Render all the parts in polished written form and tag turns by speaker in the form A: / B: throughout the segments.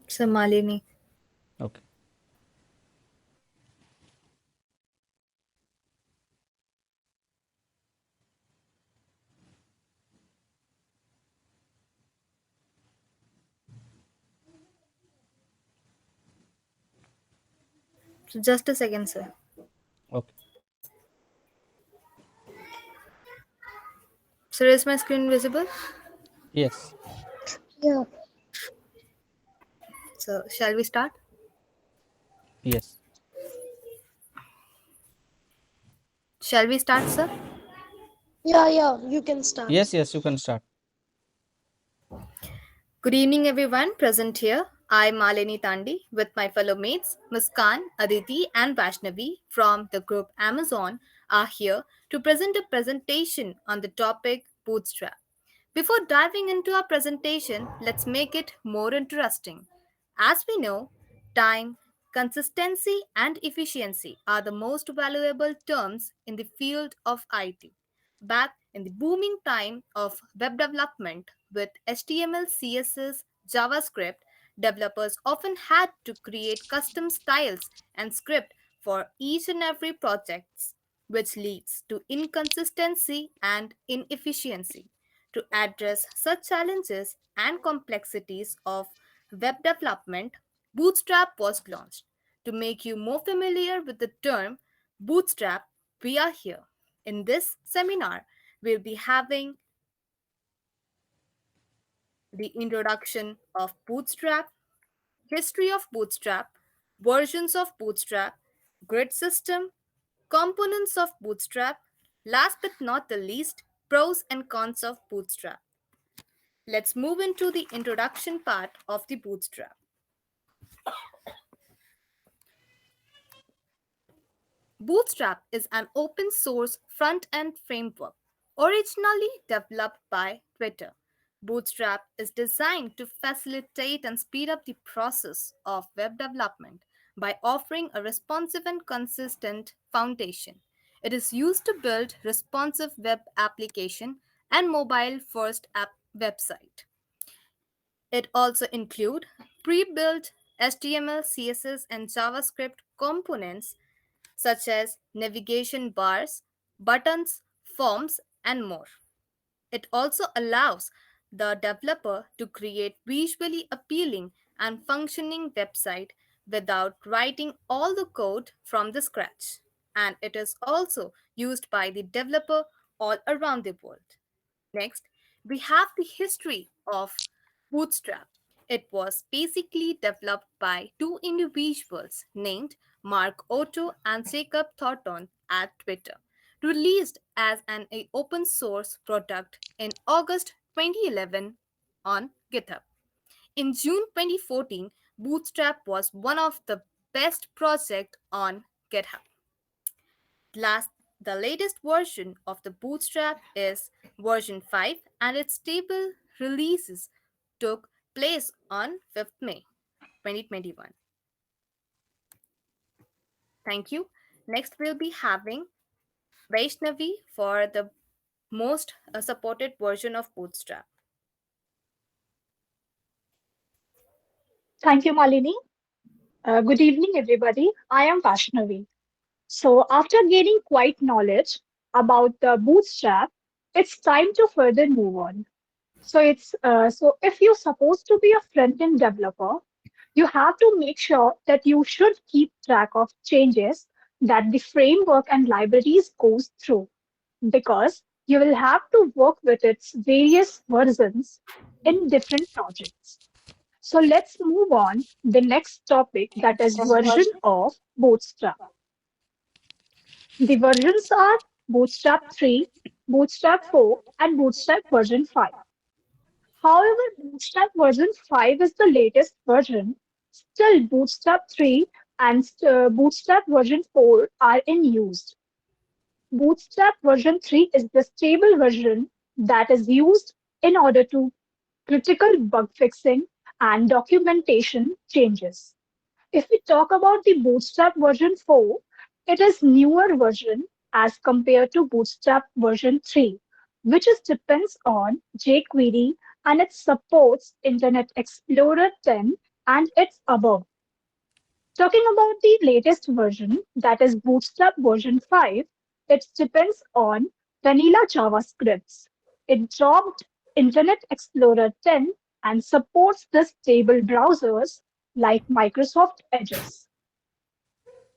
A: So Malini.
B: Okay.
A: So just a second, sir.
B: Okay.
A: Sir, is my screen visible?
B: Yes.
C: Yeah.
A: So shall we start?
B: Yes.
A: Shall we start, sir?
C: Yeah, you can start.
B: Yes. Yes. You can start.
A: Good evening, everyone present here. I'm Malini Tandi with my fellow mates Muskan, Aditi, and Vaishnavi from the group Amazon are here to present a presentation on the topic Bootstrap. Before diving into our presentation, let's make it more interesting. As we know, time, consistency, and efficiency are the most valuable terms in the field of IT. Back in the booming time of web development with HTML, CSS, JavaScript, developers often had to create custom styles and script for each and every project, which leads to inconsistency and inefficiency. To address such challenges and complexities of web development, Bootstrap was launched. To make you more familiar with the term Bootstrap, we are here. In this seminar, we'll be having the introduction of Bootstrap, history of Bootstrap, versions of Bootstrap, grid system, components of Bootstrap, last but not the least, pros and cons of Bootstrap. Let's move into the introduction part of the Bootstrap. Bootstrap is an open source front end framework originally developed by Twitter. Bootstrap is designed to facilitate and speed up the process of web development by offering a responsive and consistent foundation. It is used to build responsive web application and mobile first app website. It also include pre-built HTML, CSS, and JavaScript components such as navigation bars, buttons, forms, and more. It also allows the developer to create visually appealing and functioning website without writing all the code from the scratch. And it is also used by the developer all around the world. Next, we have the history of Bootstrap. It was basically developed by two individuals named Mark Otto and Jacob Thornton at Twitter, released as an open source product in August 2011 on GitHub. In June 2014, Bootstrap was one of the best projects on GitHub. Last, the latest version of the Bootstrap is version 5 and its stable releases took place on 5th May 2021. Thank you. Next, we'll be having Vaishnavi for the most supported version of Bootstrap.
D: Thank you, Malini. Good evening, everybody. I am Vaishnavi. So, after gaining quite knowledge about the bootstrap, it's time to further move on. So if you're supposed to be a front-end developer, you have to make sure that you should keep track of changes that the framework and libraries goes through, because you will have to work with its various versions in different projects. So let's move on the next topic, that is version of Bootstrap. The versions are Bootstrap 3, Bootstrap 4, and Bootstrap version 5. However, Bootstrap version 5 is the latest version. Still, Bootstrap 3 and Bootstrap version 4 are in use. Bootstrap version 3 is the stable version that is used in order to critical bug fixing and documentation changes. If we talk about the Bootstrap version 4, it is newer version as compared to Bootstrap version 3, which is depends on jQuery, and it supports Internet Explorer 10 and it's above. Talking about the latest version, that is Bootstrap version 5, it depends on vanilla JavaScripts. It dropped Internet Explorer 10 and supports the stable browsers like Microsoft Edges.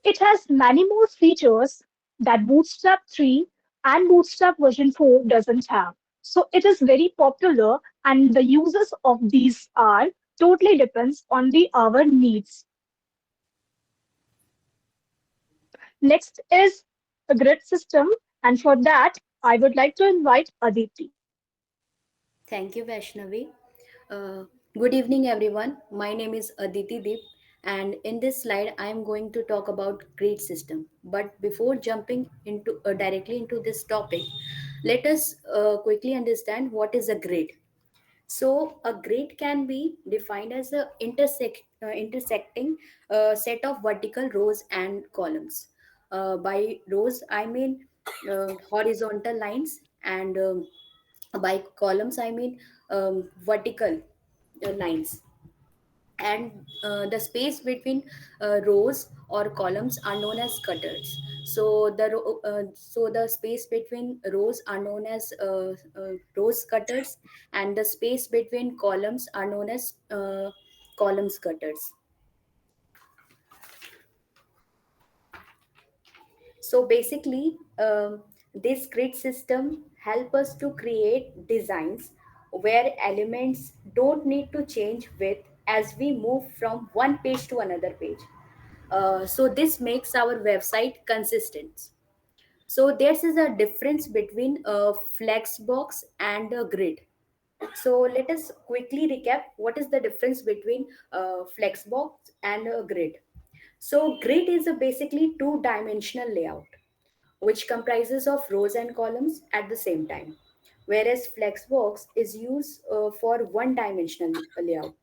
D: It has many more features that Bootstrap 3 and Bootstrap version 4 doesn't have. So it is very popular and the uses of these are totally depends on the our needs. Next is a grid system, and for that, I would like to invite Aditi.
E: Thank you, Vaishnavi. Uh, Good evening, everyone. My name is Aditi Deep, and in this slide, I am going to talk about grade system. But before jumping into directly into this topic, let us quickly understand what is a grade. So, a grade can be defined as a intersecting set of vertical rows and columns. By rows, I mean horizontal lines, and by columns, I mean vertical lines. And the space between rows or columns are known as cutters. So the space between rows are known as rows cutters, and the space between columns are known as columns cutters. So basically, this grid system help us to create designs where elements don't need to change width as we move from one page to another page. So this makes our website consistent. So this is a difference between a flexbox and a grid. So let us quickly recap what is the difference between flexbox and a grid. So grid is a basically two-dimensional layout which comprises of rows and columns at the same time, whereas flexbox is used for one dimensional layout.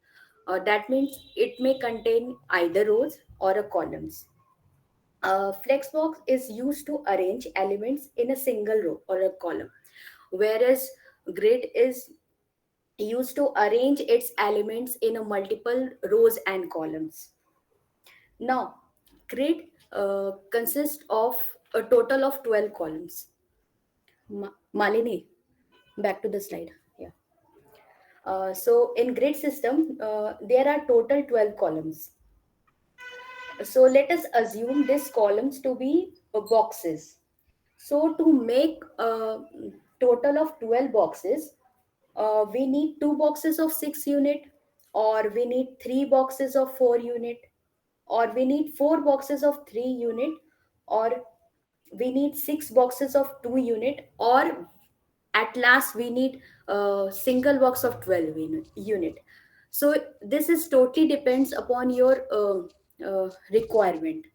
E: That means it may contain either rows or a columns. Flexbox is used to arrange elements in a single row or a column, whereas grid is used to arrange its elements in a multiple rows and columns. Now, grid consists of a total of 12 columns. Malini, back to the slide. Yeah. So in grid system, there are total 12 columns. So let us assume these columns to be boxes. So to make a total of 12 boxes, we need two boxes of 6 unit, or we need three boxes of 4 unit, or we need four boxes of 3 unit, or we need six boxes of 2 unit, or at last we need a single box of 12 unit. So this is totally depends upon your requirement.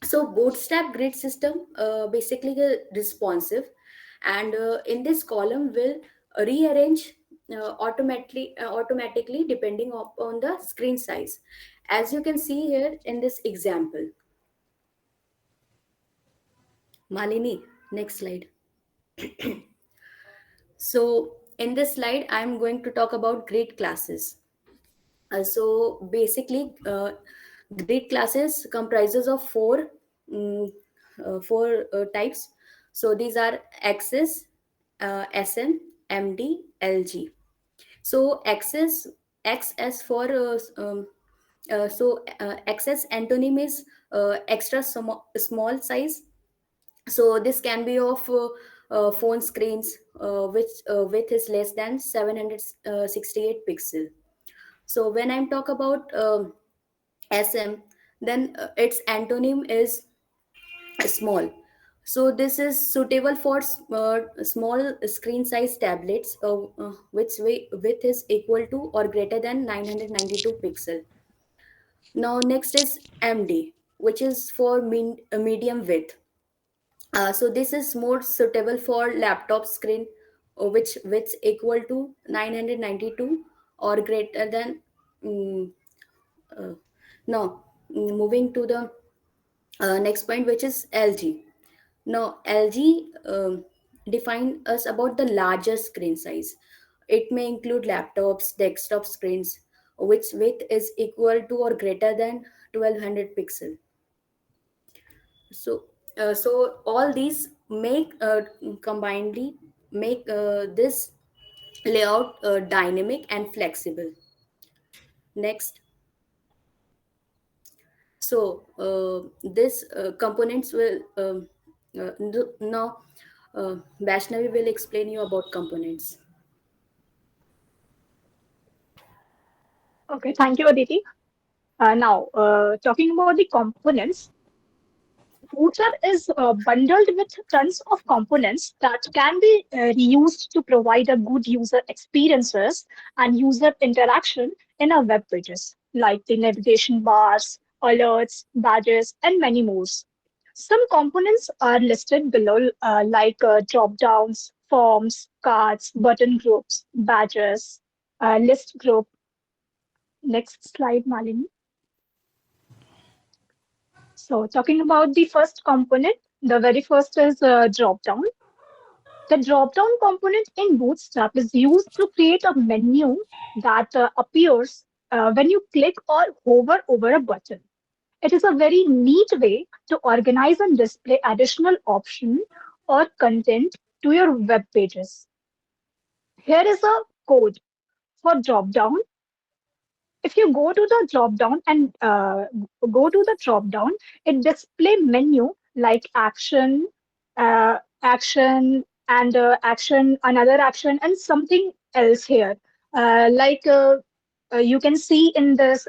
E: So bootstrap grid system basically responsive, and in this column will rearrange automatically depending upon the screen size, as you can see here in this example. Malini, next slide. So in this slide, I'm going to talk about grid classes. So basically, grid classes comprises of mm, four types. So these are Axis, SM, MD, LG. So Axis, XS for XS antonym is extra small size. So this can be of phone screens which width is less than 768 pixel. So when I'm talk about SM, then its antonym is small. So this is suitable for small screen size tablets which width is equal to or greater than 992 pixel. Now next is MD, which is for medium width. So this is more suitable for laptop screen which width equal to 992 or greater than. mm, uh, Now, moving to the next point, which is LG. Now, LG define us about the larger screen size. It may include laptops, desktop screens, which width is equal to or greater than 1200 pixel. So all these make combinedly make this layout dynamic and flexible. Next, this components will now Vaishnavi will explain you about components.
D: Okay, thank you, Aditi. Now, talking about the components, Bootstrap is bundled with tons of components that can be reused to provide a good user experiences and user interaction in our web pages, like the navigation bars, alerts, badges, and many more. Some components are listed below, like drop downs, forms, cards, button groups, badges, list group. Next slide, Malini. So, talking about the first component, the very first is drop down. The drop down component in Bootstrap is used to create a menu that appears when you click or hover over a button. It is a very neat way to organize and display additional option or content to your web pages. Here is a code for drop down. If you go to the drop down and go to the drop down, it display menu like action, action, and action, another action, and something else here. Like you can see in this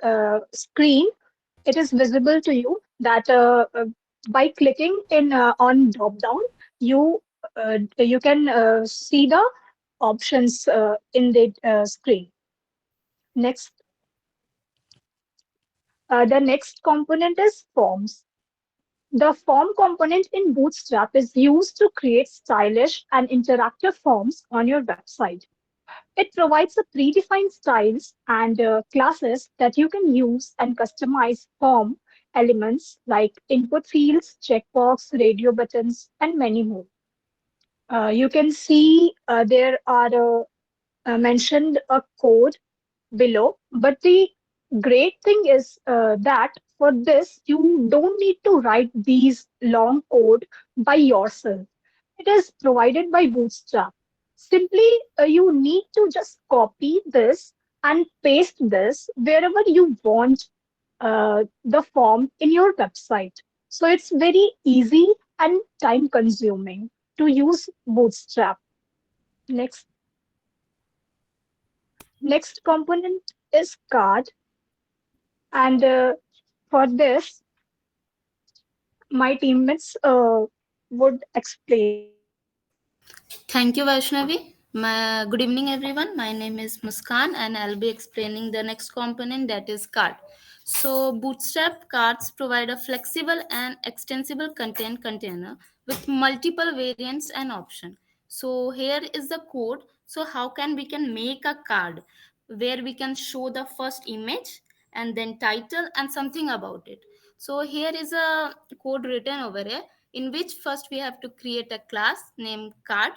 D: screen, it is visible to you that by clicking in on drop down, you can see the options in the screen. Next, the next component is forms. The form component in Bootstrap is used to create stylish and interactive forms on your website. It provides a predefined styles and classes that you can use and customize form elements like input fields, checkbox, radio buttons, and many more. You can see there are mentioned a code below. But the great thing is that for this, you don't need to write these long code by yourself. It is provided by Bootstrap. Simply, you need to just copy this and paste this wherever you want the form in your website. So it's very easy and time consuming to use Bootstrap. Next, next component is card. And for this, my teammates would explain.
A: Thank you, Vaishnavi. Good evening, everyone. My name is Muskan, and I'll be explaining the next component, that is card. So, Bootstrap cards provide a flexible and extensible content container with multiple variants and options. So, here is the code. So, how can make a card where we can show the first image and then title and something about it. So, here is a code written over here, in which first we have to create a class named card,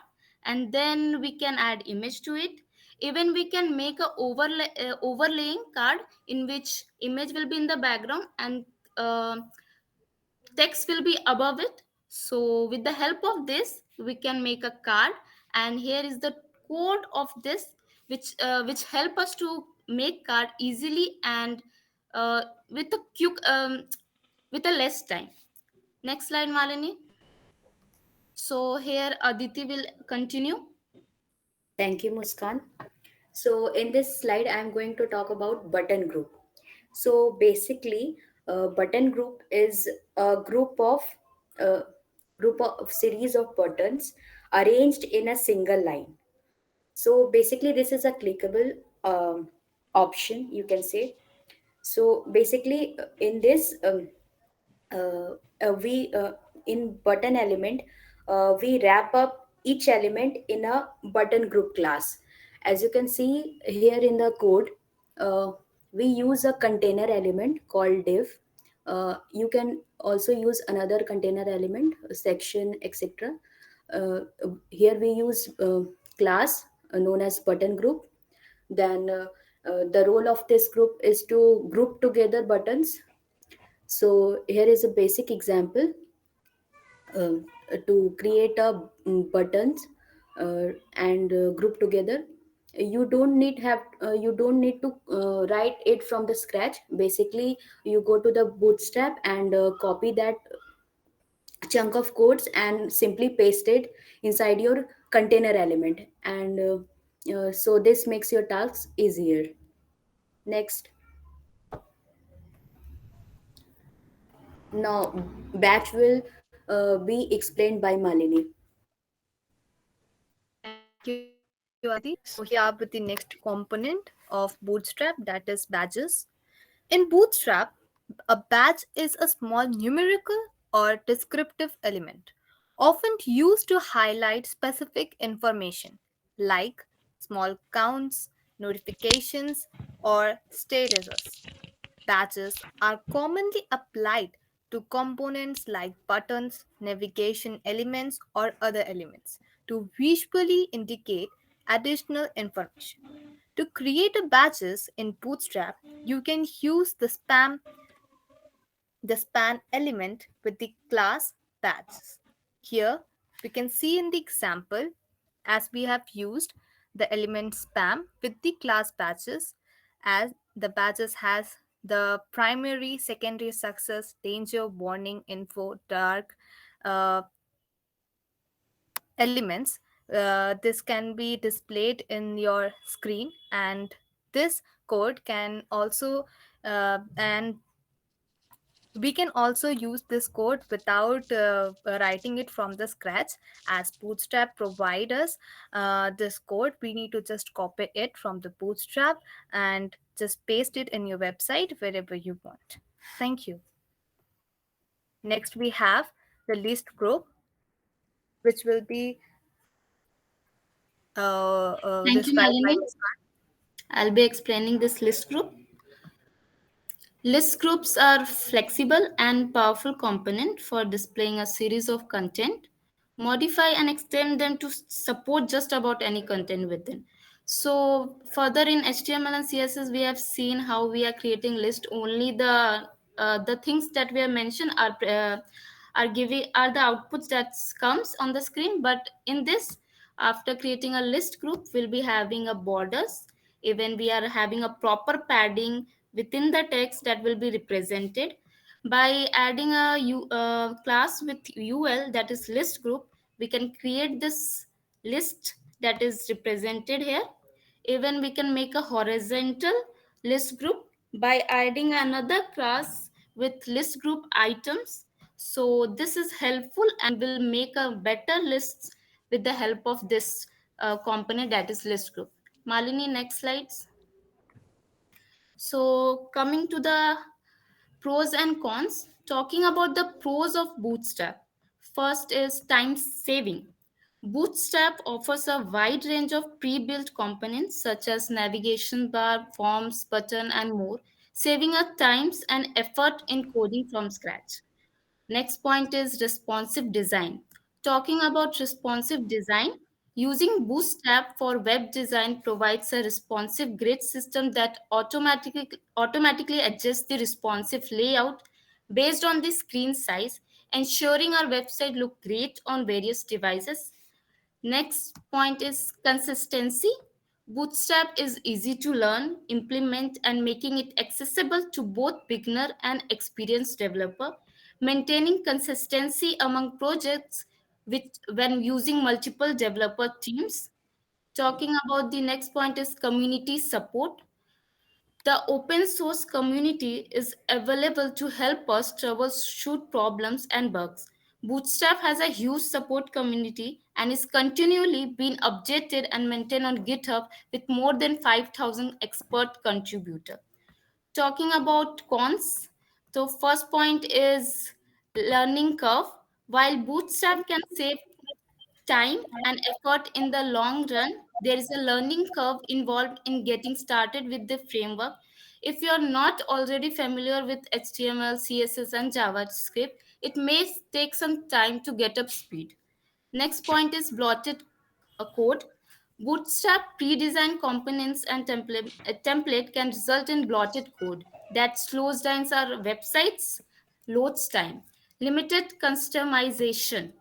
A: and then we can add image to it. Even we can make a overlaying card, in which image will be in the background and uh, text will be above it. So with the help of this, we can make a card, and here is the code of this, which help us to make card easily and with a quick with a less time. Next slide, Malini. So here Aditi will continue.
E: Thank you, Muskan. So in this slide, I am going to talk about button group. So basically, button group is a uh, group of series of buttons arranged in a single line. So basically, this is a clickable option, you can say. So basically, in this we in button element, we wrap up each element in a button group class. As you can see here in the code, uh, we use a container element called div. You can also use another container element, section, etc. uh, here we use class known as button group. Then The role of this group is to group together buttons. So here is a basic example. To create a buttons and group together, you don't need to write it from the scratch. Basically, you go to the Bootstrap and copy that chunk of codes and simply paste it inside your container element, and so this makes your tasks easier. Next. Now batch will be explained by Malini.
A: Thank you, Aditi. So here with the next component of Bootstrap, that is badges. In Bootstrap, a badge is a small numerical or descriptive element, often used to highlight specific information like small counts, notifications, or statuses. Badges are commonly applied to components like buttons, navigation elements, or other elements to visually indicate additional information. To create a badges in Bootstrap, you can use the span element with the class badges. Here we can see in the example, as we have used the element spam with the class badges, as the badges has the primary, secondary, success, danger, warning, info, dark uh, elements. This can be displayed in your screen, and this code can also and we can also use this code without writing it from the scratch. As Bootstrap provide us this code, we need to just copy it from the Bootstrap and just paste it in your website wherever you want. Thank you. Next we have the list group, which will be
F: Thank you,
A: described by
F: Malini.
A: Muskan.
F: I'll be explaining this list group. List groups are flexible and powerful component for displaying a series of content. Modify and extend them to support just about any content within. So further in HTML and CSS, we have seen how we are creating list. Only the things that we have mentioned are giving are the outputs that comes on the screen. But in this, after creating a list group, we'll be having a borders. Even we are having a proper padding within the text that will be represented by adding a class with ul, that is list group. We can create this list that is represented here. Even we can make a horizontal list group by adding another class with list group items. So this is helpful and will make a better lists with the help of this component, that is list group. Malini, next slides. So coming to the pros and cons, talking about the pros of Bootstrap. First is time saving. Bootstrap offers a wide range of pre-built components such as navigation bar, forms, button, and more, saving us times and effort in coding from scratch. Next point is responsive design. Talking about responsive design, using Bootstrap for web design provides a responsive grid system that automatically adjusts the responsive layout based on the screen size, ensuring our website look great on various devices. Next point is consistency. Bootstrap is easy to learn, implement, and making it accessible to both beginner and experienced developer. Maintaining consistency among projects when using multiple developer teams. Talking about the next point is community support. The open source community is available to help us troubleshoot problems and bugs. Bootstrap has a huge support community and is continually being updated and maintained on GitHub with more than 5,000 expert contributors. Talking about cons, so first point is learning curve. While Bootstrap can save time and effort in the long run, there is a learning curve involved in getting started with the framework. If you are not already familiar with HTML, CSS, and JavaScript, it may take some time to get up speed. Next point is blotted code. Bootstrap pre-designed components and template can result in bloated code that slows down our websites, loads time, limited customization.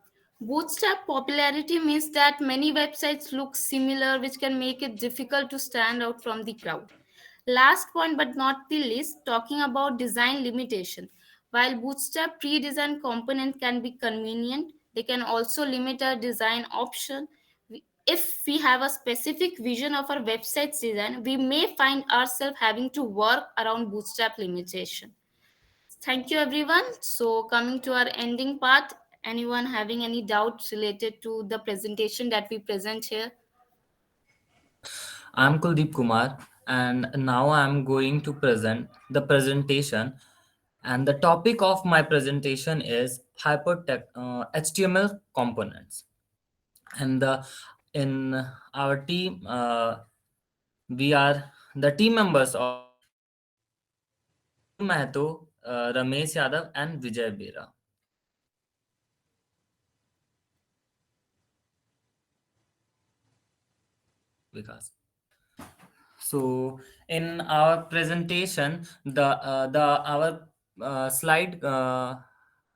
F: Bootstrap popularity means that many websites look similar, which can make it difficult to stand out from the crowd. Last point but not the least, talking about design limitation. While Bootstrap pre-designed component can be convenient, they can also limit our design option. If we have a specific vision of our website's design, we may find ourselves having to work around Bootstrap limitation. Thank you, everyone. So, coming to our ending part, anyone having any doubts related to the presentation that we present here?
G: I'm Kuldeep Kumar, and now I'm going to present the presentation. And the topic of my presentation is HTML components. And in our team, we are the team members of Madhu Mahto, Ramesh Yadav, and Vijay Bera. Vikas. So in our presentation, the our slide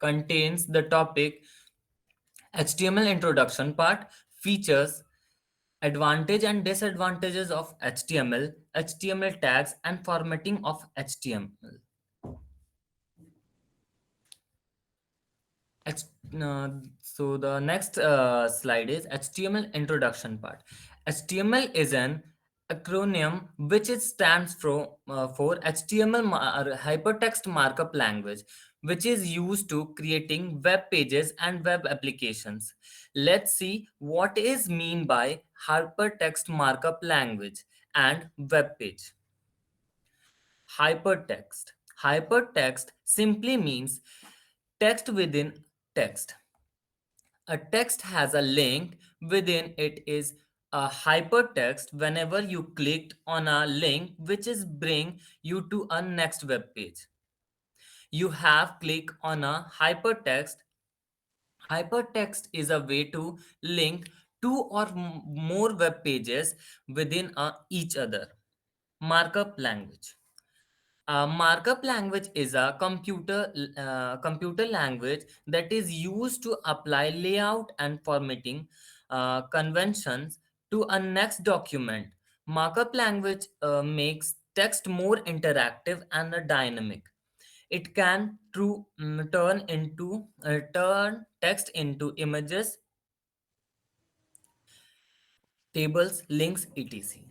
G: contains the topic HTML introduction part, features, advantage and disadvantages of HTML, HTML tags, and formatting of HTML. H- uh, so the next slide is HTML introduction part. HTML is an acronym which it stands for HTML hypertext markup language, which is used to creating web pages and web applications. Let's see what is mean by hypertext markup language and web page. Hypertext. Hypertext simply means text within text. A text has a link within it is a hypertext whenever you clicked on a link which is bring you to a next web page. You have click on a hypertext. Hypertext is a way to link two or more web pages within each other. Markup language. Markup language is a computer language that is used to apply layout and formatting conventions to a next document. Markup language makes text more interactive and dynamic. It can turn text into images, tables, links, etc.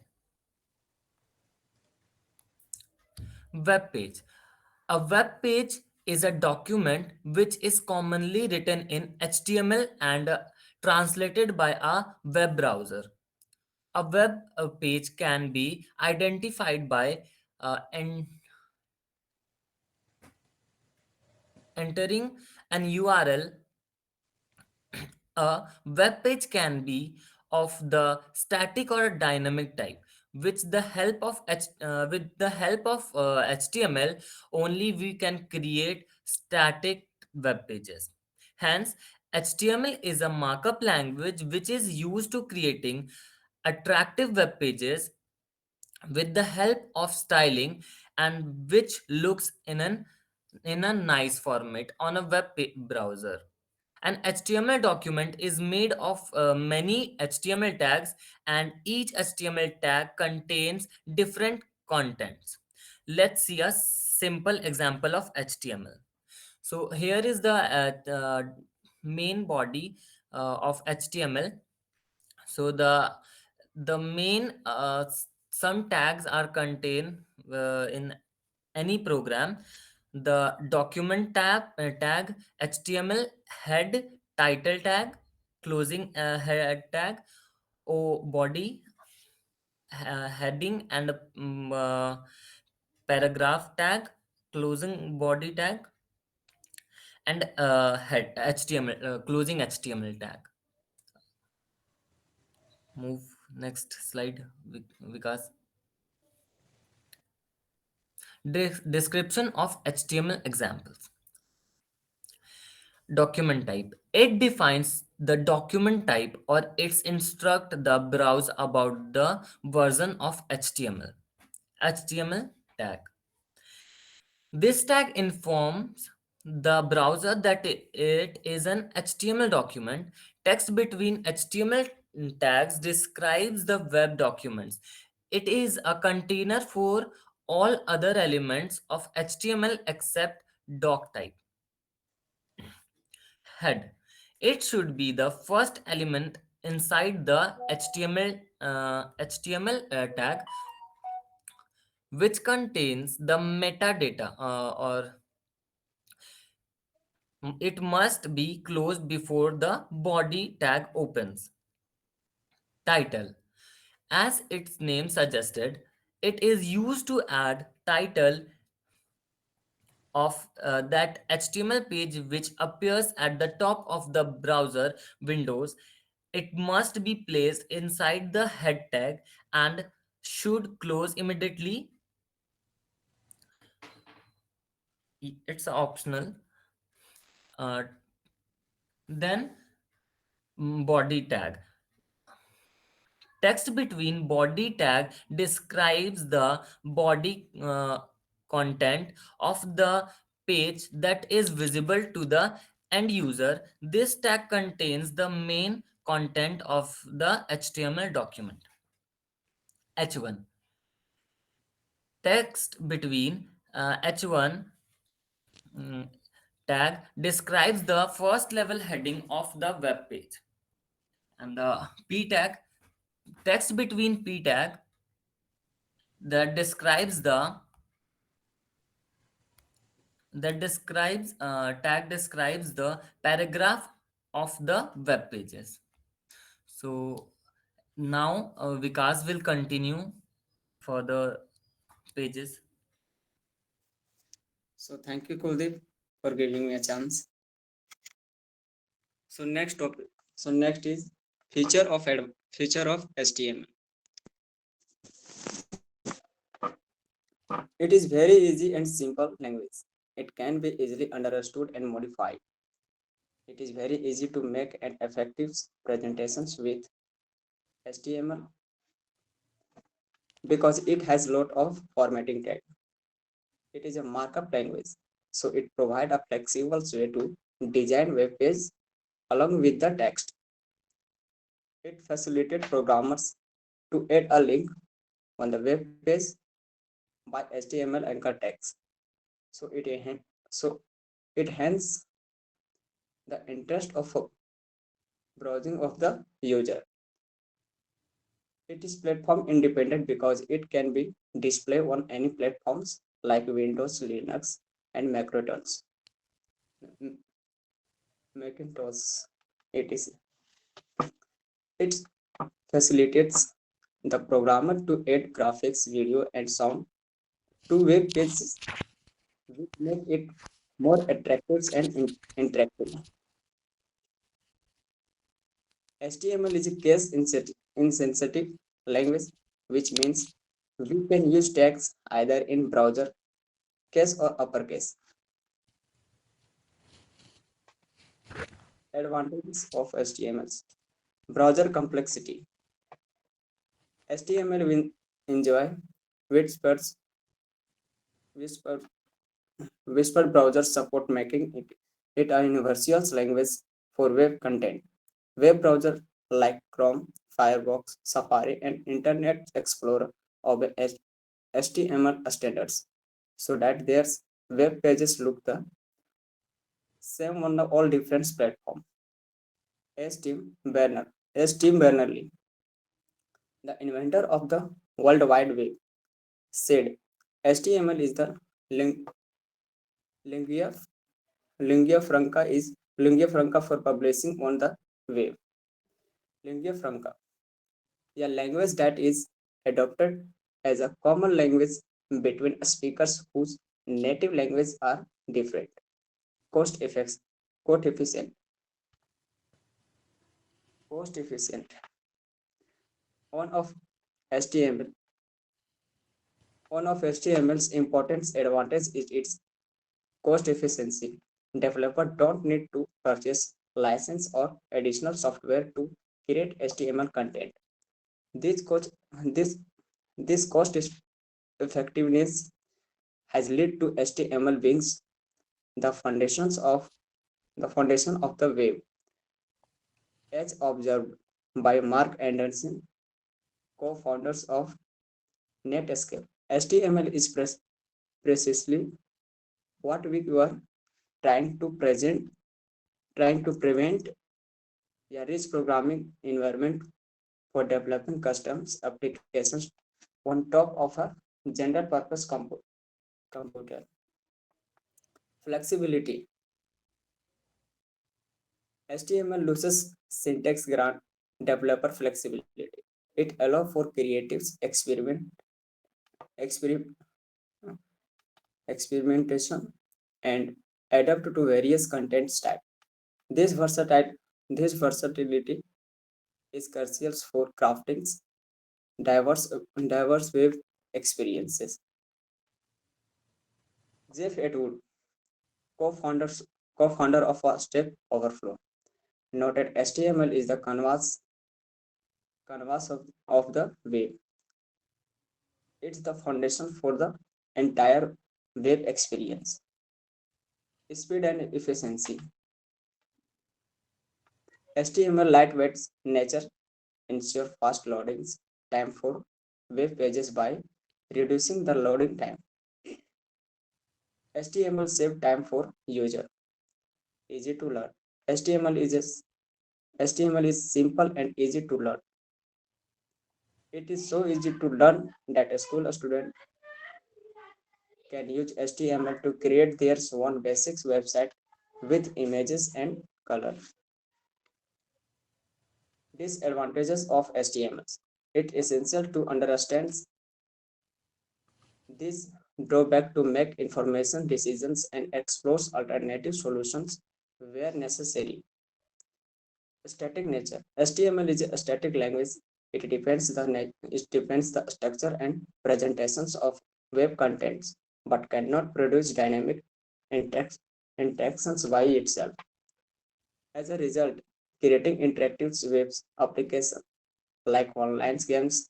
G: Web page. A web page is a document which is commonly written in HTML and translated by a web browser. A web page can be identified by entering an URL. A web page can be of the static or dynamic type. With the help of HTML, only we can create static web pages. Hence, HTML is a markup language which is used to creating attractive web pages with the help of styling and which looks in a nice format on a browser. An HTML document is made of many HTML tags, and each HTML tag contains different contents. Let's see a simple example of HTML. So here is the main body of HTML. So the main some tags are contained in any program. The document tag, HTML head, title tag, closing head tag, body, heading, and paragraph tag, closing body tag, and head HTML closing HTML tag. Move next slide, Vikas. Description of HTML examples. Document type. It defines the document type or it's instruct the browser about the version of HTML. HTML tag. This tag informs the browser that it is an HTML document. Text between HTML tags describes the web documents. It is a container for all other elements of HTML except doc type. Head. It should be the first element inside the HTML tag, which contains the metadata, or it must be closed before the body tag opens. Title. As its name suggested, it is used to add title of that HTML page which appears at the top of the browser windows. It must be placed inside the head tag and should close immediately. It's optional. Uh, then body tag. Text between body tag describes the body content of the page that is visible to the end user. This tag contains the main content of the HTML document. H1. Text between H1 mm, tag describes the first level heading of the web page. And the P tag, text between P tag that describes the tag describes the paragraph of the web pages. So now Vikas will continue for the pages.
H: So thank you, Kuldeep, for giving me a chance. So next topic. So next is feature of HTML. It is very easy and simple language. It can be easily understood and modified. It is very easy to make an effective presentations with HTML because it has a lot of formatting tag. It is a markup language, so it provides a flexible way to design web pages along with the text. It facilitates programmers to add a link on the web page by HTML anchor tags. So it hence the interest of browsing of the user. It is platform independent because it can be displayed on any platforms like Windows, Linux, and Macintosh. It facilitates the programmer to add graphics, video, and sound to web pages, which make it more attractive and interactive. HTML is a case insensitive language, which means we can use tags either in browser case or uppercase. Advantages of HTML. Browser complexity. HTML will enjoy whispered browser support, making it a universal language for web content. Web browsers like Chrome, Firefox, Safari, and Internet Explorer obey HTML standards so that their web pages look the same on all different platforms. As Tim Berners-Lee, the inventor of the World Wide Web, said HTML is the lingua lingua franca for publishing on the web. Lingua franca, a language that is adopted as a common language between speakers whose native languages are different. Cost effects, cost efficient. Cost efficient. One of HTML. One of HTML's important advantage is its cost efficiency. Developers don't need to purchase license or additional software to create HTML content. This cost, this, this cost effectiveness has led to HTML being the the foundation of the web, as observed by Mark Anderson, co-founders of Netscape. HTML is precisely what we were trying to present, trying to prevent a rich programming environment for developing custom applications on top of a general purpose computer. Flexibility. HTML loses syntax grant developer flexibility. It allows for creative experiment, experimentation and adapt to various content style. This versatile this versatility is crucial for crafting diverse diverse web experiences. Jeff Atwood, co-founders co-founder of Step Overflow, noted HTML is the canvas of the web. It's the foundation for the entire web experience. Speed and efficiency. HTML lightweight nature ensure fast loading time for web pages by reducing the loading time. HTML save time for user. Easy to learn. HTML HTML is simple and easy to learn. It is so easy to learn that a school student can use HTML to create their own basics website with images and color. Disadvantages of HTML. It is essential to understand this drawback to make information decisions and explore alternative solutions where necessary. Static nature. HTML is a static language. It depends the structure and presentations of web contents, but cannot produce dynamic interactions by itself. As a result, creating interactive web applications like online games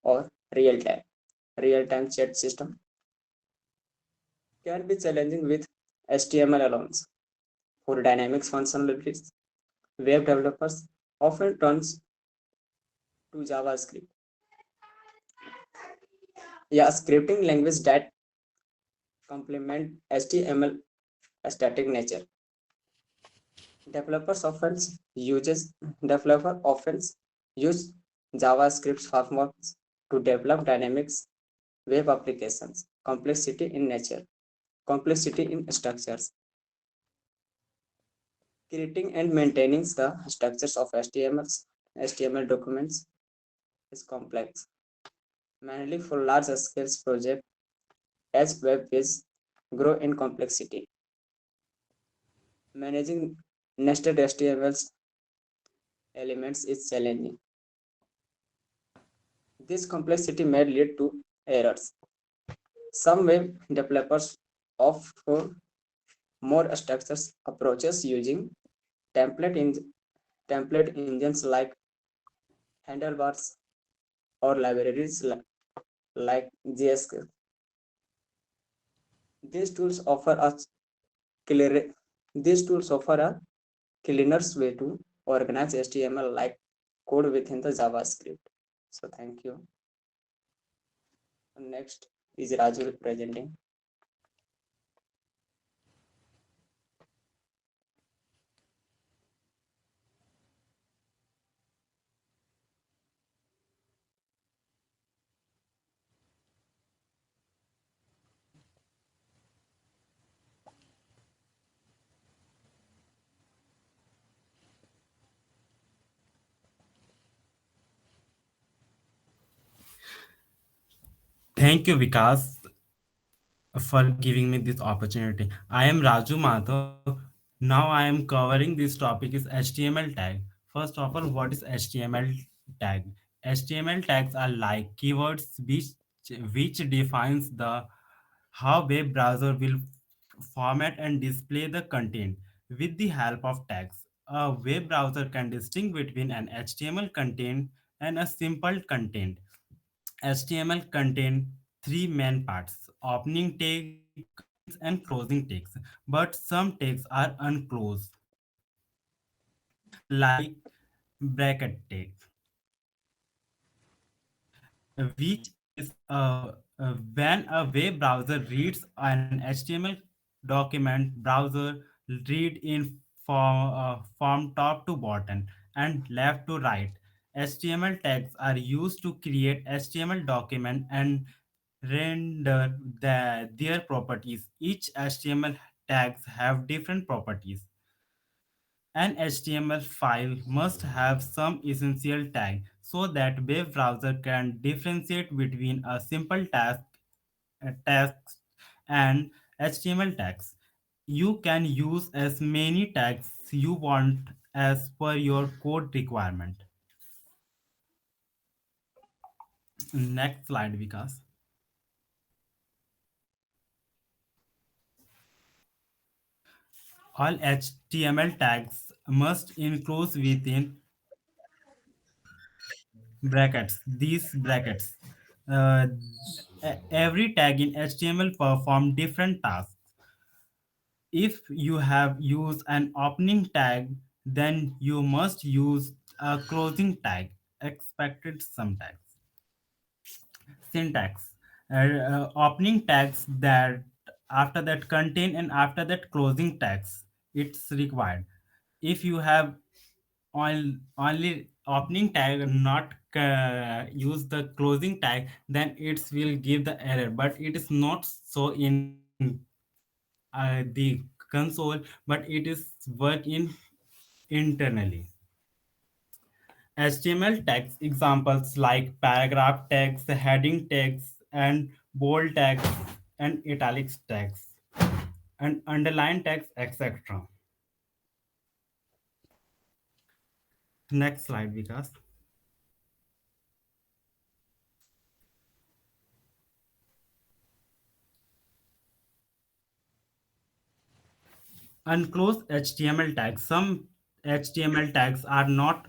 H: or real-time chat system can be challenging with HTML alone. For dynamics functionalities, web developers often turn to JavaScript, a scripting language that complement HTML static nature. Developers often uses developer often use JavaScript frameworks to develop dynamics web applications. Complexity in nature, complexity in structures. Creating and maintaining the structures of HTML documents is complex, mainly for large scale projects as web pages grow in complexity. Managing nested HTML elements is challenging. This complexity may lead to errors. Some web developers opt for more structured approaches using template, template engines like handlebars or libraries like JS. These tools offer a clear, these tools offer a cleaner way to organize HTML like code within the JavaScript. So thank you. Next is Raju presenting.
I: Thank you, Vikas, for giving me this opportunity. I am Raju Madhav. Now I am covering this topic is HTML tag. First of all, what is HTML tag? HTML tags are like keywords which defines the how web browser will format and display the content with the help of tags. A web browser can distinguish between an HTML content and a simple content. HTML contains three main parts: opening tag, contains, and closing tags. But some tags are unclosed, like bracket tag, which is when a web browser reads an HTML document. Browser read in from top to bottom and left to right. HTML tags are used to create HTML document and render their properties. Each HTML tags have different properties. An HTML file must have some essential tag so that web browser can differentiate between a simple text and HTML tags. You can use as many tags you want as per your code requirement. Next slide, Vikas. All HTML tags must enclose within brackets. These brackets. Uh, every tag in HTML perform different tasks. If you have used an opening tag, then you must use a closing tag. Expected some tags. Syntax. Opening tags that after that contain and after that closing tags. It's required. If you have only opening tag and not use the closing tag, then it will give the error, but it is not so in the console, but it is work in internally. HTML tags examples like paragraph tags, heading tags, and bold tags, and italics tags, and underline tags, etc. Next slide, Vikas. Unclosed HTML tags. Some HTML tags are not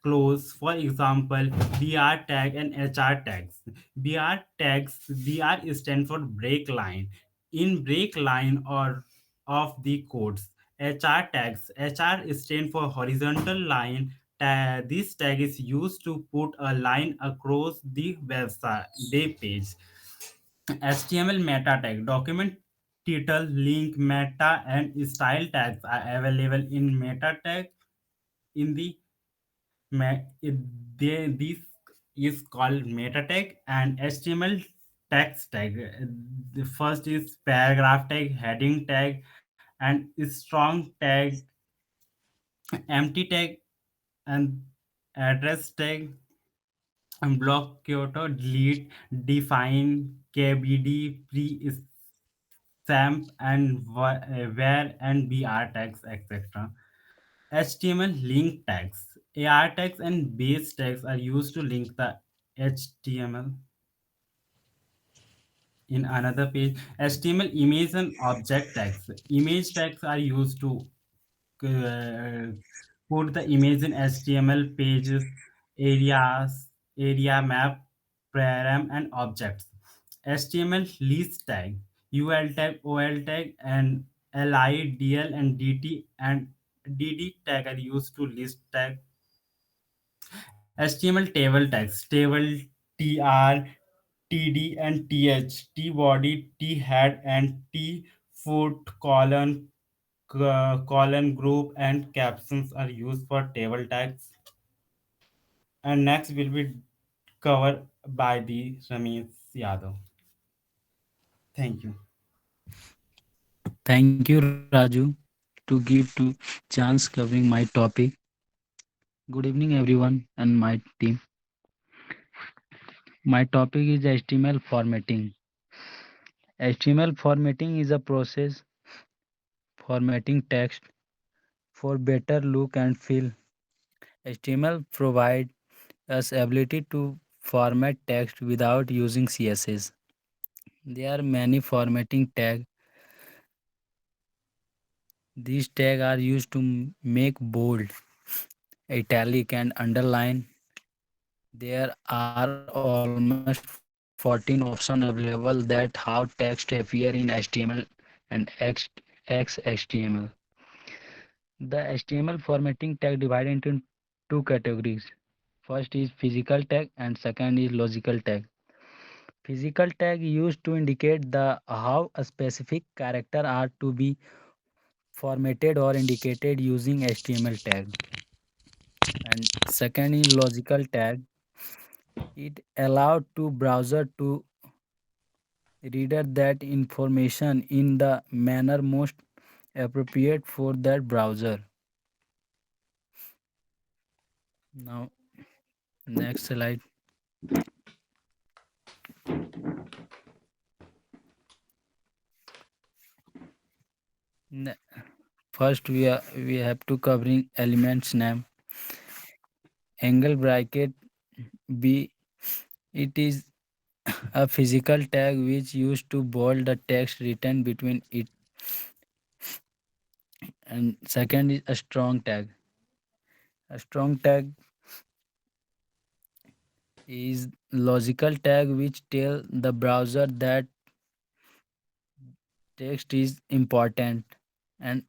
I: closed. For example, BR tag and HR tags. BR tags, BR stand for break line. In break line or of the codes. HR tags. HR stand for horizontal line. This tag is used to put a line across the website web page. HTML meta tag. Document title, link, meta, and style tags are available in meta tag. In the this is called meta tag and HTML text tag. The first is paragraph tag, heading tag, and strong tag, empty tag, and address tag, and block Kyoto, delete, define, KBD, SAMP, and where and BR tags, etc. HTML link tags. AR tags and base tags are used to link the HTML in another page. HTML image and object tags. Image tags are used to uh, put the image in HTML pages, areas, area map, param, and objects. HTML list tag, UL tag, OL tag, and LI, DL, and DT and DD tag are used to list tag. HTML table tags, table, TR, TD, and TH, T body, T head, and T foot, colon group, and captions are used for table tags. And next will be covered by the Ramesh Yadav. Thank you.
B: Thank you, Raju, to give to chance covering my topic. Good evening, everyone, and my team. My topic is HTML formatting. HTML formatting is a process formatting text for better look and feel. HTML provides us ability to format text without using CSS. There are many formatting tags These tags are used to make bold, italic, and underline. There are almost 14 options available that how text appear in HTML and XHTML. The HTML formatting tag divided into two categories. First is physical tag and second is logical tag. Physical tag used to indicate the how a specific character are to be formatted or indicated using HTML tag. And second is logical tag. It allowed to browser to reader that information in the manner most appropriate for that browser. Now, next slide. Ne- First, we have to covering elements name. Angle bracket B. It is a physical tag which used to bold the text written between it. And second is a strong tag. A strong tag is logical tag which tell the browser that text is important. And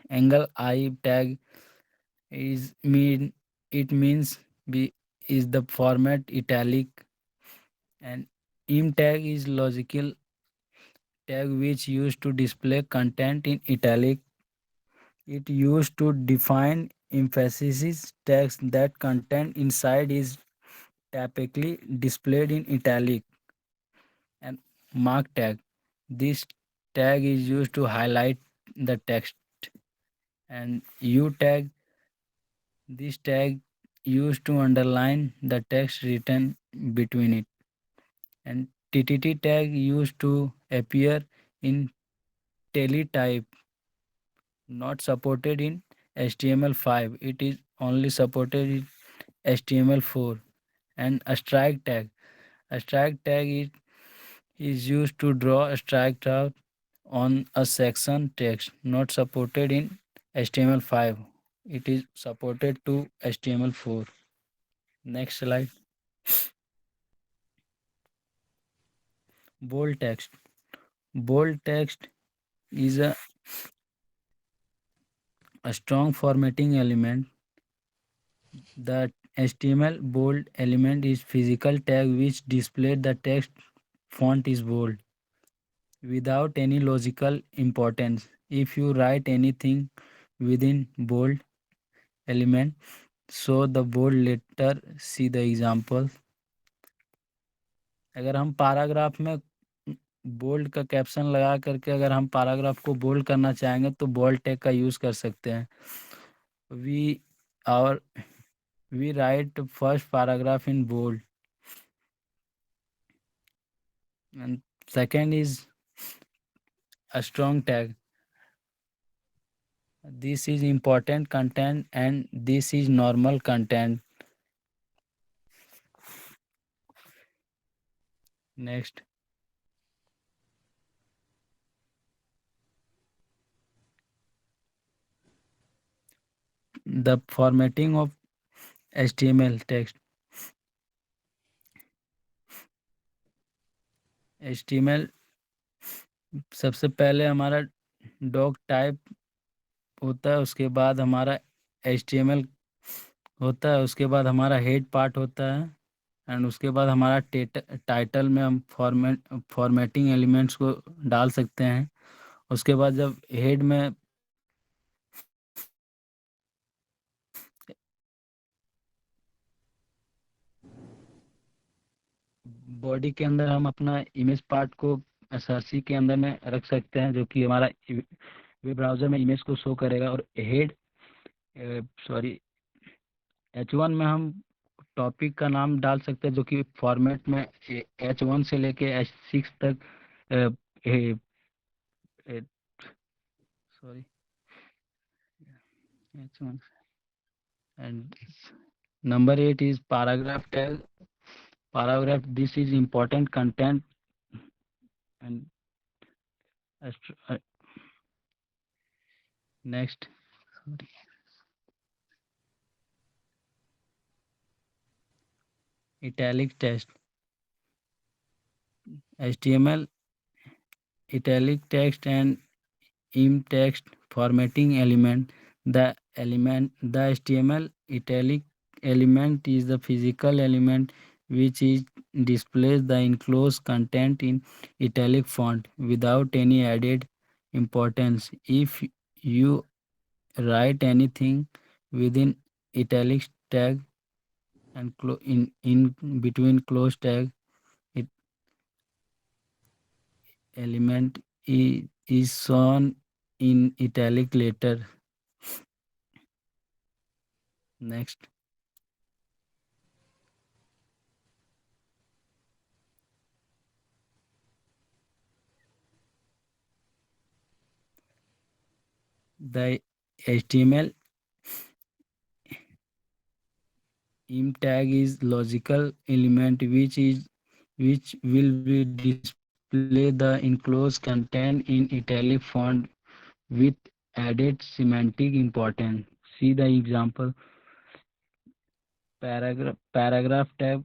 B: angle I tag is mean it means be is the format italic, and im tag is logical tag which used to display content in italic. It used to define emphasis text that content inside is typically displayed in italic. And mark tag. This tag is used to highlight the text. And U tag. This tag used to underline the text written between it. And TTT tag used to appear in teletype, not supported in HTML5. It is only supported in HTML4. And a strike tag. A strike tag is used to draw a strike out on a section text, not supported in HTML5. It is supported to HTML4. Next slide. Bold text. Bold text is a strong formatting element. The HTML bold element is physical tag which display the text font is bold without any logical importance. If you write anything within bold element, so the bold letter, see the example. अगर हम paragraph में bold का caption लगा करके अगर हम paragraph को bold करना चाहेंगे तो बोल्ड टैग का यूज कर सकते हैं. We our we write first paragraph in bold, and second is a strong tag. This is important content and this is normal content. Next, the formatting of HTML text. HTML सबसे पहले हमारा doc type होता है, उसके बाद हमारा HTML होता है, उसके बाद हमारा हेड पार्ट होता है, एंड उसके बाद हमारा टाइटल में हम फॉर्मेटिंग एलिमेंट्स को डाल सकते हैं. उसके बाद जब हेड में बॉडी के अंदर हम अपना इमेज पार्ट को एसआरसी के अंदर में रख सकते हैं, जो कि हमारा वेब ब्राउज़र में इमेज को शो करेगा. और हेड सॉरी H1 में हम टॉपिक का नाम डाल सकते हैं, जो कि फॉर्मेट में H1 से लेके H6 तक sorry H1. And number 8 is paragraph tag. Paragraph, this is important content and Next, sorry. Italic text. HTML italic text and im text formatting element. The HTML italic element is the physical element which is displays the enclosed content in italic font without any added importance. If you write anything within italics tag and in between close tag, it element is shown in italic later. Next, the HTML im tag is logical element which will be display the enclosed content in italic font with added semantic importance. See the example paragraph tag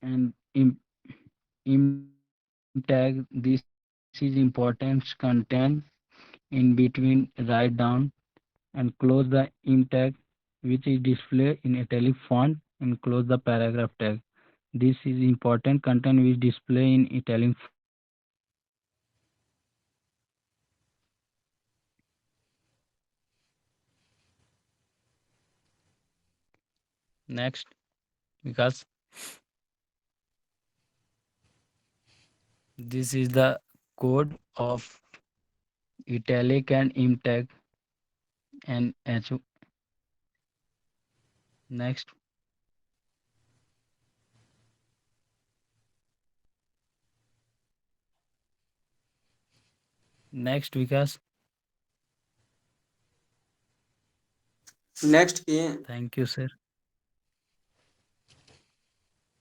B: and im tag. This is important content in between. Write down and close the im tag which is display in italic font and close the paragraph tag. This is important content which display in italic font. Next, because this is the code of italic and im tag and h. Next, because
H: Next,
B: thank you, sir.